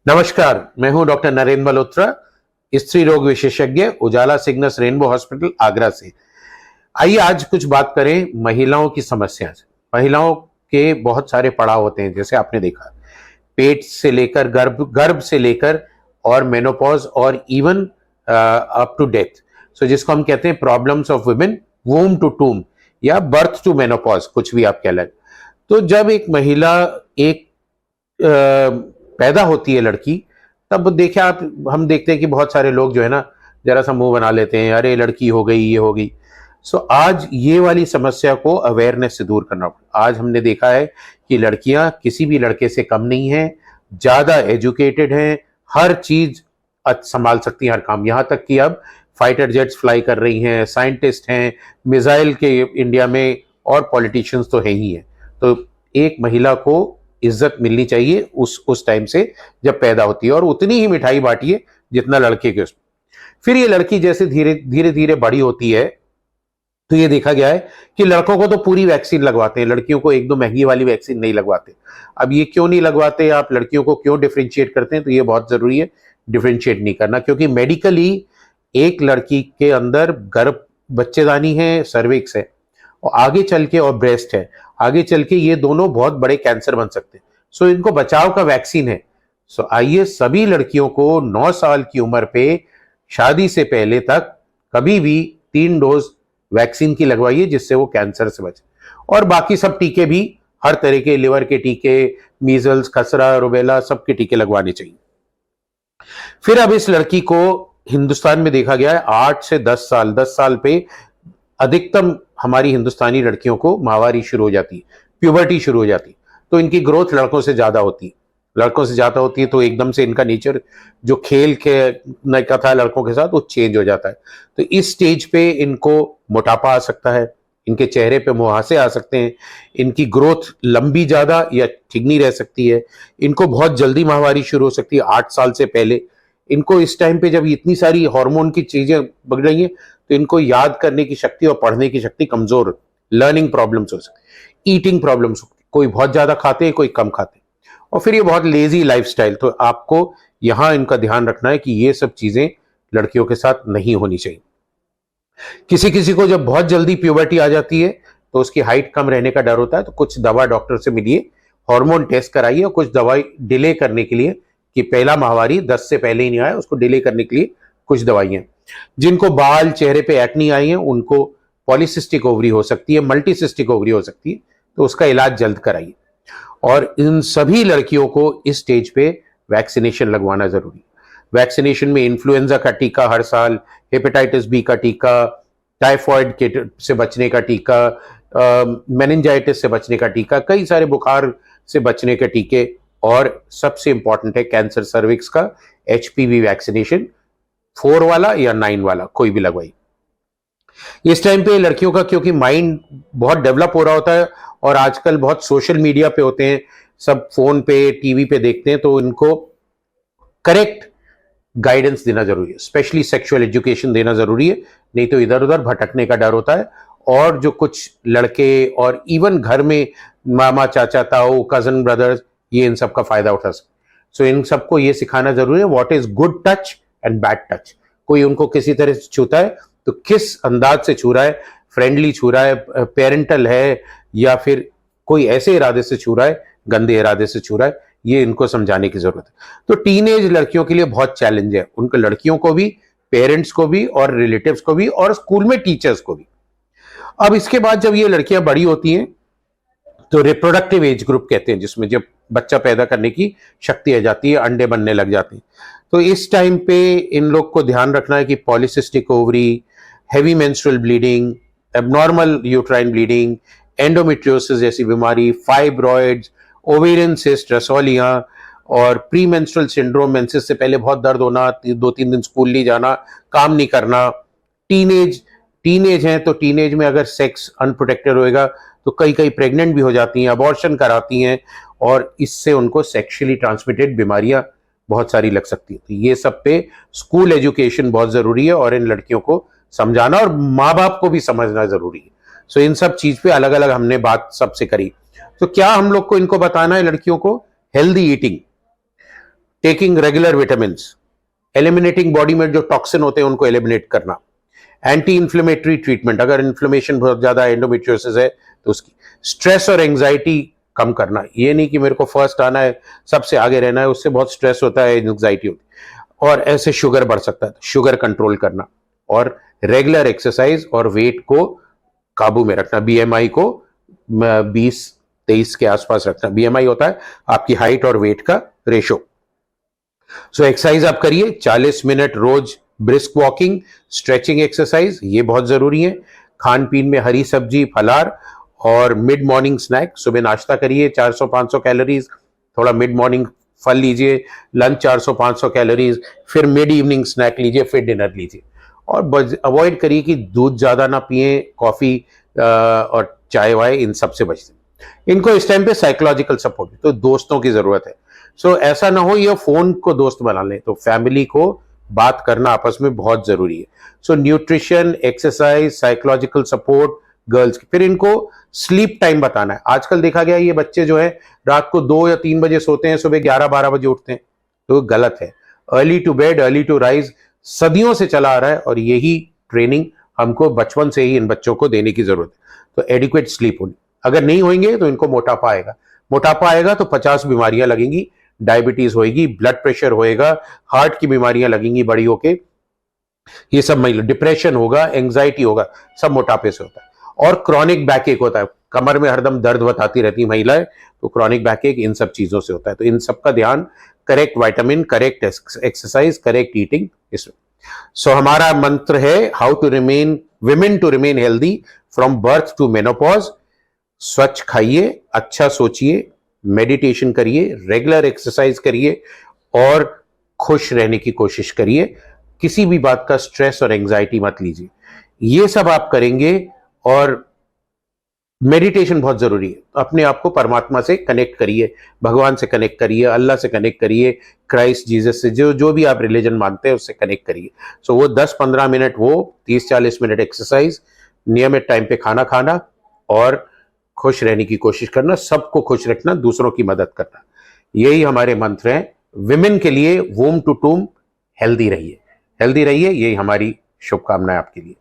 नमस्कार, मैं हूं डॉक्टर नरेंद्र मल्होत्रा, स्त्री रोग विशेषज्ञ, उजाला सिग्नस रेनबो हॉस्पिटल आगरा से। आइए आज कुछ बात करें महिलाओं की समस्या से। महिलाओं के बहुत सारे पड़ाव होते हैं, जैसे आपने देखा, पेट से लेकर गर्भ से लेकर और मेनोपॉज और इवन अप टू डेथ। सो जिसको हम कहते हैं प्रॉब्लम्स ऑफ वुमेन, वूम टू टूम या बर्थ टू मेनोपॉज, कुछ भी आप कह लें। तो जब एक महिला एक पैदा होती है लड़की, तब देखे आप, हम देखते हैं कि बहुत सारे लोग जो है ना, जरा सा मुंह बना लेते हैं, अरे लड़की हो गई, ये हो गई। सो आज ये वाली समस्या को अवेयरनेस से दूर करना पड़ा। आज हमने देखा है कि लड़कियां किसी भी लड़के से कम नहीं हैं, ज्यादा एजुकेटेड हैं, हर चीज संभाल सकती हैं, हर काम। यहां तक कि अब फाइटर जेट्स फ्लाई कर रही हैं, साइंटिस्ट हैं, मिसाइल के इंडिया में, और पॉलिटिशियंस तो है ही है। तो एक महिला को इज्जत मिलनी चाहिए उस टाइम से जब पैदा होती है, और उतनी ही मिठाई बांटिए जितना लड़के के उसमें। फिर ये लड़की जैसे धीरे धीरे धीरे बड़ी होती है, तो ये देखा गया है कि लड़कों को तो पूरी वैक्सीन लगवाते हैं, लड़कियों को एक दो महंगी वाली वैक्सीन नहीं लगवाते। अब ये क्यों नहीं लगवाते, आप लड़कियों को क्यों डिफरेंशिएट करते हैं? तो ये बहुत जरूरी है डिफरेंशिएट नहीं करना, क्योंकि मेडिकली एक लड़की के अंदर गर्भ, बच्चेदानी है, सर्विक्स है, और आगे चल के, और ब्रेस्ट है, आगे चल के ये दोनों बहुत बड़े कैंसर बन सकते हैं। सो इनको बचाव का वैक्सीन है। सो आइए सभी लड़कियों को 9 साल की उम्र पे शादी से पहले तक कभी भी 3 डोज वैक्सीन की लगवाइए, जिससे वो कैंसर से बचे। और बाकी सब टीके भी, हर तरह के, लिवर के टीके, मीजल्स, खसरा, रुबेला, सबके टीके लगवाने चाहिए। फिर अब इस लड़की को हिंदुस्तान में देखा गया है 8 से 10 साल पे अधिकतम हमारी हिंदुस्तानी लड़कियों को माहवारी शुरू हो जाती है, प्यूबर्टी शुरू हो जाती है। तो इनकी ग्रोथ लड़कों से ज्यादा होती है, तो एकदम से इनका नेचर जो खेल के का था लड़कों के साथ, वो चेंज हो जाता है। तो इस स्टेज पे इनको मोटापा आ सकता है, इनके चेहरे पे मुहासे आ सकते हैं, इनकी ग्रोथ लंबी ज्यादा या ठिगनी रह सकती है, इनको बहुत जल्दी माहवारी शुरू हो सकती है 8 साल से पहले। इनको इस टाइम पे जब इतनी सारी हार्मोन की चीजें बढ़ रही हैं, तो इनको याद करने की शक्ति और पढ़ने की शक्ति कमजोर, लर्निंग प्रॉब्लम्स हो सकती, ईटिंग प्रॉब्लम्स, कोई बहुत ज्यादा खाते हैं, कोई कम खाते हैं, और फिर ये बहुत लेजी लाइफस्टाइल। तो आपको यहां इनका ध्यान रखना है कि ये सब चीजें लड़कियों के साथ नहीं होनी चाहिए। किसी किसी को जब बहुत जल्दी प्यूबर्टी आ जाती है, तो उसकी हाइट कम रहने का डर होता है, तो कुछ दवा डॉक्टर से मिलिए, हार्मोन टेस्ट कराइए, और कुछ दवाई डिले करने के लिए, कि पहला माहवारी 10 से पहले ही नहीं आया, उसको डिले करने के लिए कुछ दवाइयां। जिनको बाल, चेहरे पे एक्नी आई है, उनको पॉलीसिस्टिक ओवरी हो सकती है, मल्टीसिस्टिक ओवरी हो सकती है, तो उसका इलाज जल्द कराइए। और इन सभी लड़कियों को इस स्टेज पे वैक्सीनेशन लगवाना जरूरी है। वैक्सीनेशन में इन्फ्लुएंजा का टीका हर साल, हेपेटाइटिस बी का टीका, टाइफॉइड के से बचने का टीका, मेनिंजाइटिस से बचने का टीका, कई सारे बुखार से बचने के टीके, और सबसे इंपॉर्टेंट है कैंसर सर्विक्स का एचपीवी वैक्सीनेशन, 4 वाला या 9 वाला, कोई भी लगवाई। इस टाइम पे लड़कियों का, क्योंकि माइंड बहुत डेवलप हो रहा होता है, और आजकल बहुत सोशल मीडिया पे होते हैं, सब फोन पे, टीवी पे देखते हैं, तो इनको करेक्ट गाइडेंस देना जरूरी है, स्पेशली सेक्सुअल एजुकेशन देना जरूरी है, नहीं तो इधर उधर भटकने का डर होता है। और जो कुछ लड़के और इवन घर में मामा, चाचा, ताऊ, कजन, ब्रदर्स, ये इन सब का फायदा उठा सकते। सो इन सबको ये सिखाना जरूरी है, what is good touch and bad touch. कोई उनको किसी तरह से छूता है तो किस अंदाज से छू रहा है, फ्रेंडली छू रहा है, पेरेंटल है, या फिर कोई ऐसे इरादे से छू रहा है, गंदे इरादे से छू रहा है, ये इनको समझाने की जरूरत है। तो टीनेज लड़कियों के लिए बहुत चैलेंज है, उनको, लड़कियों को भी, पेरेंट्स को भी, और रिलेटिव्स को भी, और स्कूल में टीचर्स को भी। अब इसके बाद जब ये लड़कियां बड़ी होती हैं, तो रिप्रोडक्टिव एज ग्रुप कहते हैं, जिसमें जब बच्चा पैदा करने की शक्ति आ जाती है, अंडे बनने लग जाते हैं। तो इस टाइम पे इन लोग को ध्यान रखना है कि polycystic ovary, heavy menstrual bleeding, abnormal uterine bleeding, endometriosis जैसी बीमारी, फाइब्रॉइड्स, ओवेरियन सिस्ट, रसौलियां, और प्री मेंस्ट्रुअल सिंड्रोम, मेंसेस से पहले बहुत दर्द होना, 2-3 दिन स्कूल नहीं जाना, काम नहीं करना। टीनेज है, तो टीनेज में अगर सेक्स अनप्रोटेक्टेड होएगा, तो कई कई प्रेग्नेंट भी हो जाती हैं, अबॉर्शन कराती हैं, और इससे उनको सेक्सुअली ट्रांसमिटेड बीमारियां बहुत सारी लग सकती है। तो ये सब पे स्कूल एजुकेशन बहुत जरूरी है, और इन लड़कियों को समझाना, और माँ बाप को भी समझना जरूरी है। सो इन सब चीज पे अलग अलग हमने बात सबसे करी। तो क्या हम लोग को इनको बताना है लड़कियों को? Healthy eating, taking regular vitamin, eliminating body में जो टॉक्सिन होते हैं उनको एलिमिनेट करना, एंटी इंफ्लेमेटरी ट्रीटमेंट, अगर इन्फ्लेमेशन बहुत ज्यादा एंडोमेट्रियोसिस है तो उसकी, स्ट्रेस और एंजाइटी कम करना, ये नहीं कि मेरे को फर्स्ट आना है सबसे आगे रहना है, उससे बहुत स्ट्रेस होता है, एंजाइटी होती है, और ऐसे शुगर बढ़ सकता है, शुगर कंट्रोल करना, और रेगुलर एक्सरसाइज और वेट को काबू में रखना, बीएमआई को 20-23 के आसपास रखना। बीएमआई होता है आपकी हाइट और वेट का रेशो। सो एक्सरसाइज आप करिए 40 मिनट रोज, ब्रिस्क वॉकिंग, स्ट्रेचिंग एक्सरसाइज, ये बहुत जरूरी है। खान पीन में हरी सब्जी, फलार और मिड मॉर्निंग स्नैक, सुबह नाश्ता करिए 400-500 कैलोरीज, थोड़ा मिड मॉर्निंग फल लीजिए, लंच 400-500 कैलोरीज, फिर मिड इवनिंग स्नैक लीजिए, फिर डिनर लीजिए। और अवॉइड करिए कि दूध ज्यादा ना पिए, कॉफी और चाय वाय, इन सब से बचते। इनको इस टाइम पे साइकोलॉजिकल सपोर्ट, तो दोस्तों की जरूरत है। सो ऐसा ना हो ये फोन को दोस्त बना लें, तो फैमिली को बात करना आपस में बहुत जरूरी है। So nutrition, exercise, psychological support girls की, फिर इनको स्लीप टाइम बताना है। आजकल देखा गया ये बच्चे जो है रात को 2 या 3 बजे सोते हैं, सुबह 11-12 बजे उठते हैं, तो गलत है। Early to bed early to rise सदियों से चला आ रहा है, और यही ट्रेनिंग हमको बचपन से ही इन बच्चों को देने की जरूरत है। तो एडिक्वेट स्लीप होनी, अगर नहीं होंगे तो इनको मोटापा आएगा, मोटापा आएगा तो 50 बीमारियां लगेंगी, डायबिटीज होएगी, ब्लड प्रेशर होएगा, हार्ट की बीमारियां लगेंगी बड़ी होके, ये सब डिप्रेशन होगा, एंजाइटी होगा, सब मोटापे से होता है। और क्रॉनिक बैकएक होता है, कमर में हरदम दर्द बताती रहती है महिलाएं, तो क्रॉनिक बैकएक इन सब चीजों से होता है। तो इन सब का ध्यान, correct vitamin, correct exercise, correct eating, इसमें। सो हमारा मंत्र है how to remain women to remain healthy from birth to menopause. स्वच्छ खाइए, अच्छा सोचिए, मेडिटेशन करिए, रेगुलर एक्सरसाइज करिए, और खुश रहने की कोशिश करिए। किसी भी बात का स्ट्रेस और एंजाइटी मत लीजिए। ये सब आप करेंगे, और मेडिटेशन बहुत जरूरी है। अपने आप को परमात्मा से कनेक्ट करिए, भगवान से कनेक्ट करिए, अल्लाह से कनेक्ट करिए, क्राइस्ट जीसस से, जो भी आप रिलीजन मानते हैं उससे कनेक्ट करिए। सो वो 10-15 मिनट, वो 30-40 मिनट एक्सरसाइज, नियमित टाइम पे खाना खाना, और खुश रहने की कोशिश करना, सबको खुश रखना, दूसरों की मदद करना, यही हमारे मंत्र हैं विमेन के लिए। वोम टू टूम हेल्दी रहिए, हेल्दी रहिए, यही हमारी शुभकामनाएं आपके लिए।